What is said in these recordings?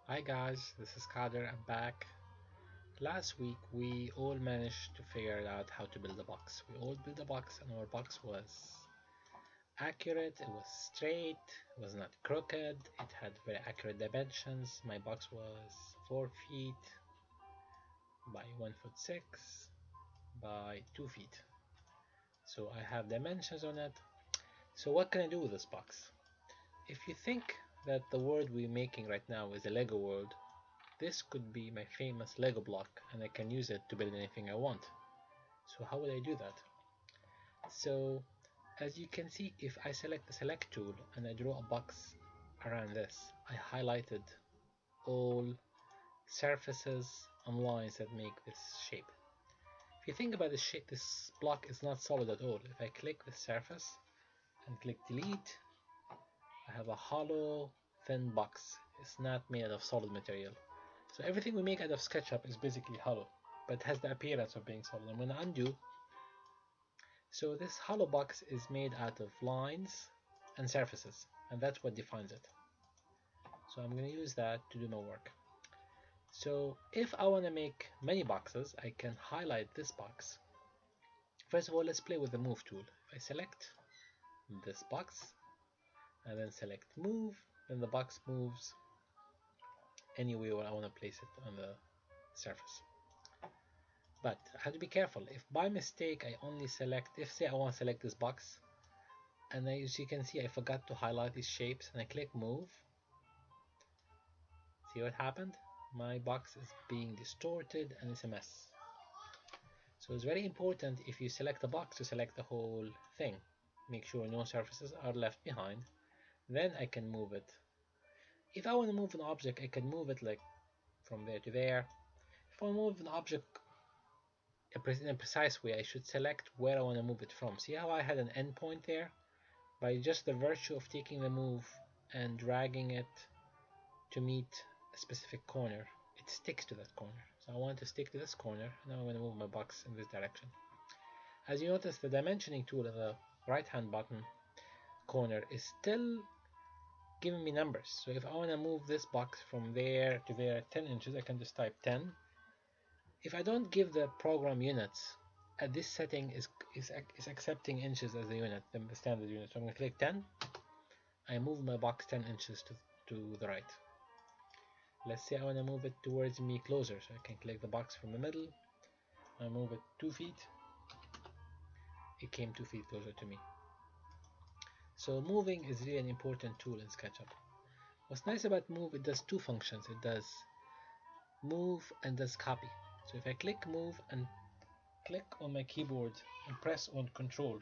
Hi guys, this is Kader. I'm back. Last week we all managed to figure out how to build a box. We all built a box and our box was accurate, it was straight, it was not crooked, it had very accurate dimensions. My box was 4 feet by 1 foot 6 by 2 feet. So I have dimensions on it. So what can I do with this box? If you think that the world we're making right now is a Lego world, this could be my famous Lego block and I can use it to build anything I want. So how would I do that? So as you can see, if I select the select tool and I draw a box around this, I highlighted all surfaces and lines that make this shape. If you think about this shape, this block is not solid at all. If I click the surface and click delete, I have a hollow thin box. It's not made out of solid material. So everything we make out of SketchUp is basically hollow, but it has the appearance of being solid. I'm going to undo. So this hollow box is made out of lines and surfaces, and that's what defines it. So I'm going to use that to do my work. So if I want to make many boxes, I can highlight this box. First of all, let's play with the move tool. If I select this box and then select move, then the box moves anywhere I want to place it on the surface. But I have to be careful. If by mistake I only select, if say I want to select this box, and as you can see I forgot to highlight these shapes, and I click move, see what happened? My box is being distorted and it's a mess. So it's very important if you select a box to select the whole thing. Make sure no surfaces are left behind. Then I can move it. If I want to move an object, I can move it like from there to there. If I want to move an object in a precise way, I should select where I want to move it from. See how I had an endpoint there? By just the virtue of taking the move and dragging it to meet a specific corner, it sticks to that corner. So I want to stick to this corner. Now I'm going to move my box in this direction. As you notice, the dimensioning tool in the right hand bottom corner is still giving me numbers. So if I want to move this box from there to there 10 inches, I can just type 10. If I don't give the program units, this setting is accepting inches as the unit, the standard unit. So I'm going to click 10. I move my box 10 inches to the right. Let's say I want to move it towards me closer, so I can click the box from the middle. I move it 2 feet. It came 2 feet closer to me. So moving is really an important tool in SketchUp. What's nice about move, it does two functions. It does move and does copy. So if I click move and click on my keyboard and press on control,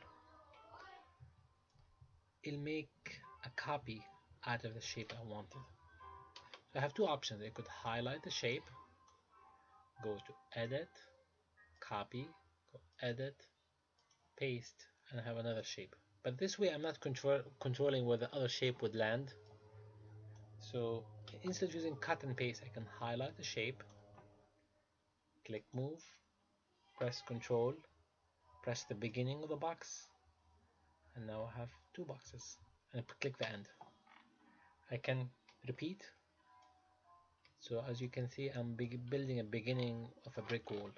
it'll make a copy out of the shape I wanted. So I have two options. I could highlight the shape, go to edit, copy, go edit, paste, and I have another shape. But this way I'm not controlling where the other shape would land. So instead of using cut and paste, I can highlight the shape, click move, press control, press the beginning of the box, and now I have two boxes, and click the end. I can repeat. So as you can see, I'm building a beginning of a brick wall.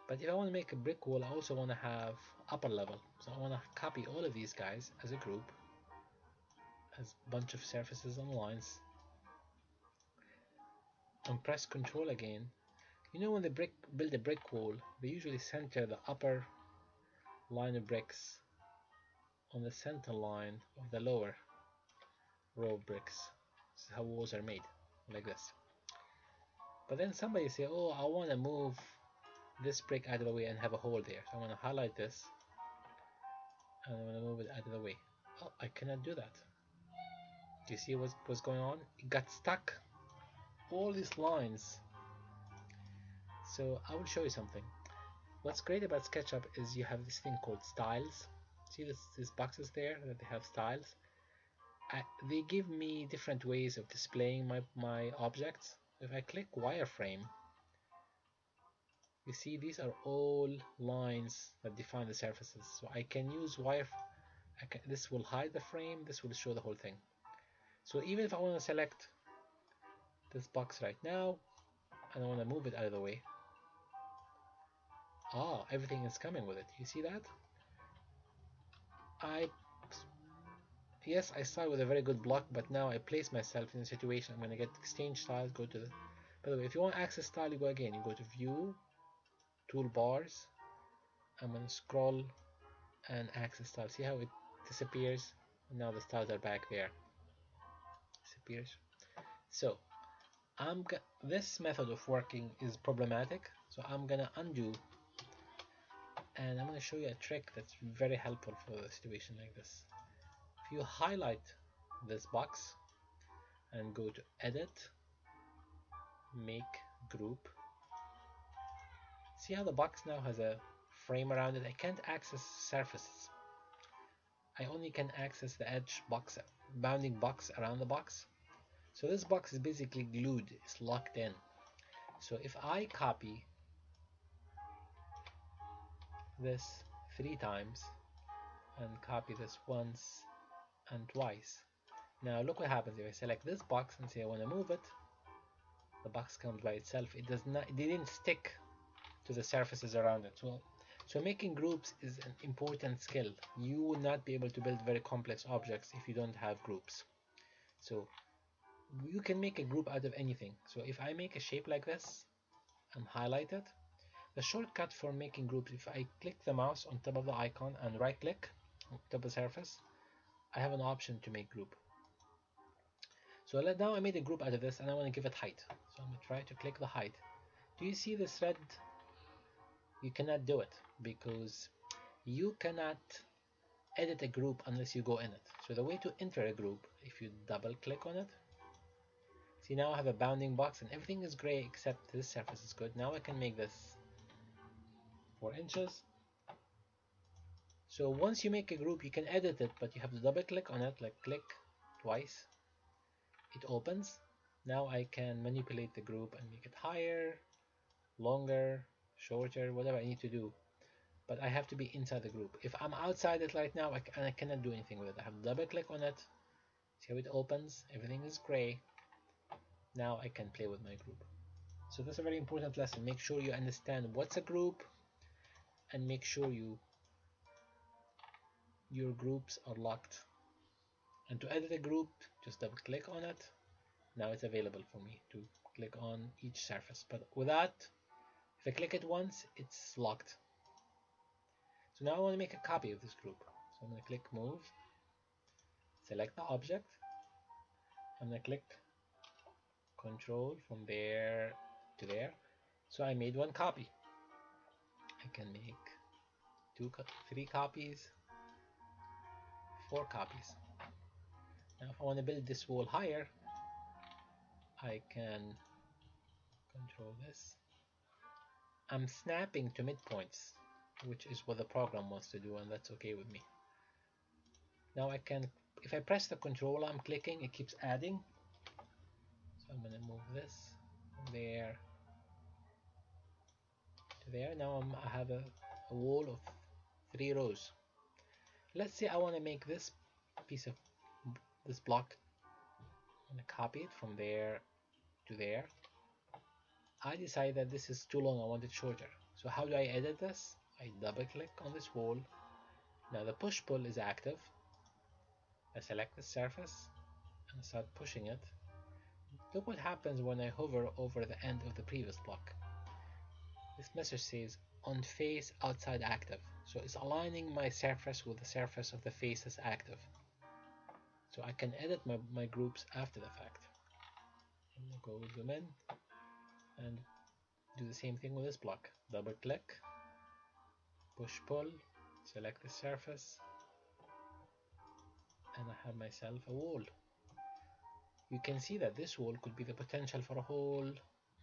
But if I want to make a brick wall, I also want to have upper level. So I want to copy all of these guys as a group, as a bunch of surfaces and lines, and press control again. You know when they build a brick wall, they usually center the upper line of bricks on the center line of the lower row of bricks. This is how walls are made, like this. But then somebody say, oh, I want to move this brick out of the way and have a hole there. So I'm going to highlight this and I'm going to move it out of the way. Oh, I cannot do that. Do you see what's going on? It got stuck. All these lines. So I will show you something. What's great about SketchUp is you have this thing called styles. See these boxes there that they have styles? They give me different ways of displaying my objects. If I click wireframe, you see these are all lines that define the surfaces. So I can use this will hide the frame, this will show the whole thing. So even if I want to select this box right now and I want to move it out of the way, everything is coming with it. You see that? I Yes, I start with a very good block, but now I place myself in a situation. I'm going to get exchange styles, go to the... By the way, if you want access style, you go again. You go to view, toolbars. I'm going to scroll and access style. See how it disappears? And now the styles are back there. Disappears. So, this method of working is problematic. So I'm going to undo, and I'm going to show you a trick that's very helpful for a situation like this. If you highlight this box and go to edit, make group, see how the box now has a frame around it? I can't access surfaces. I only can access the edge box, bounding box around the box. So this box is basically glued, it's locked in. So if I copy this 3 times and copy this once and twice, now look what happens if I select this box and say I want to move it. The box comes by itself. It does not. It didn't stick to the surfaces around it. So making groups is an important skill. You will not be able to build very complex objects if you don't have groups. So you can make a group out of anything. So if I make a shape like this and highlight it, the shortcut for making groups, if I click the mouse on top of the icon and right click on top of the surface, I have an option to make group. So now I made a group out of this and I want to give it height. So I'm going to try to click the height. Do you see this red? You cannot do it because you cannot edit a group unless you go in it. So the way to enter a group, if you double click on it, see now I have a bounding box and everything is gray except this surface is good. Now I can make this 4 inches. So once you make a group, you can edit it, but you have to double click on it, like click twice. It opens. Now I can manipulate the group and make it higher, longer, shorter, whatever I need to do. But I have to be inside the group. If I'm outside it right now, I cannot do anything with it. I have to double click on it. See how it opens? Everything is gray. Now I can play with my group. So that's a very important lesson. Make sure you understand what's a group and make sure your groups are locked. And to edit a group, just double click on it. Now it's available for me to click on each surface. But without, if I click it once, it's locked. So now I want to make a copy of this group. So I'm going to click move, select the object. I'm going to click control from there to there. So I made 1 copy. I can make 3 copies, 4 copies. Now if I want to build this wall higher, I can control this. I'm snapping to midpoints, which is what the program wants to do, and that's okay with me. Now I can, if I press the control, I'm clicking, it keeps adding. So I'm going to move this from there to there. Now I have a wall of 3 rows. Let's say I want to make this piece of this block. I'm going to copy it from there to there. I decide that this is too long, I want it shorter. So how do I edit this? I double click on this wall. Now the push pull is active. I select the surface and start pushing it. Look what happens when I hover over the end of the previous block. This message says on face outside active. So it's aligning my surface with the surface of the face that's active. So I can edit my groups after the fact. I'm going to go zoom in and do the same thing with this block. Double click, push pull, select the surface, and I have myself a wall. You can see that this wall could be the potential for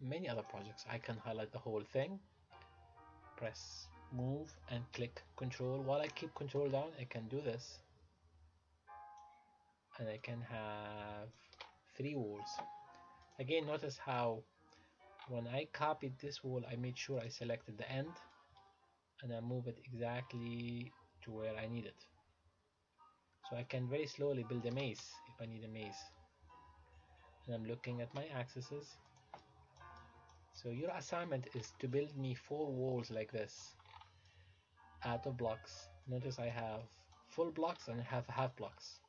many other projects. I can highlight the whole thing, press move and click control. While I keep control down, I can do this and I can have 3 walls. Again, notice how when I copied this wall, I made sure I selected the end and I move it exactly to where I need it. So I can very slowly build a maze if I need a maze. and I'm looking at my axes. So your assignment is to build me 4 walls like this out of blocks. Notice I have full blocks and half blocks.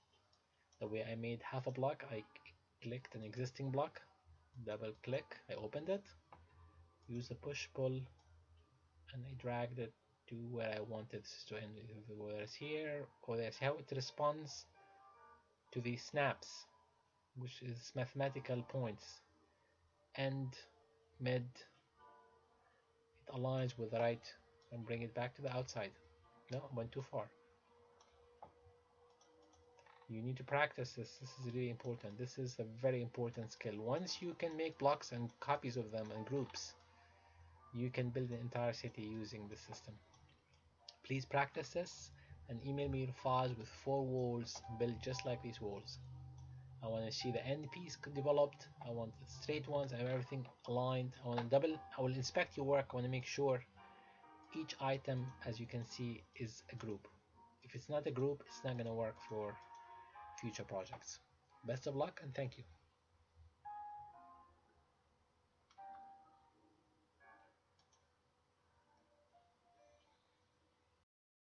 The way I made half a block, I clicked an existing block, double click, I opened it, use the push pull, and I dragged it to where I wanted this to end, whether it's here or there. See how it responds to these snaps, which is mathematical points. End, mid, it aligns with the right, and bring it back to the outside. No, I went too far. You need to practice this. This is really important. This is a very important skill. Once you can make blocks and copies of them and groups, you can build an entire city using this system. Please practice this and email me your files with 4 walls built just like these walls. I want to see the end piece developed. I want the straight ones and everything aligned. I want to double. I will inspect your work. I want to make sure each item, as you can see, is a group. If it's not a group, it's not going to work for future projects. Best of luck and thank you.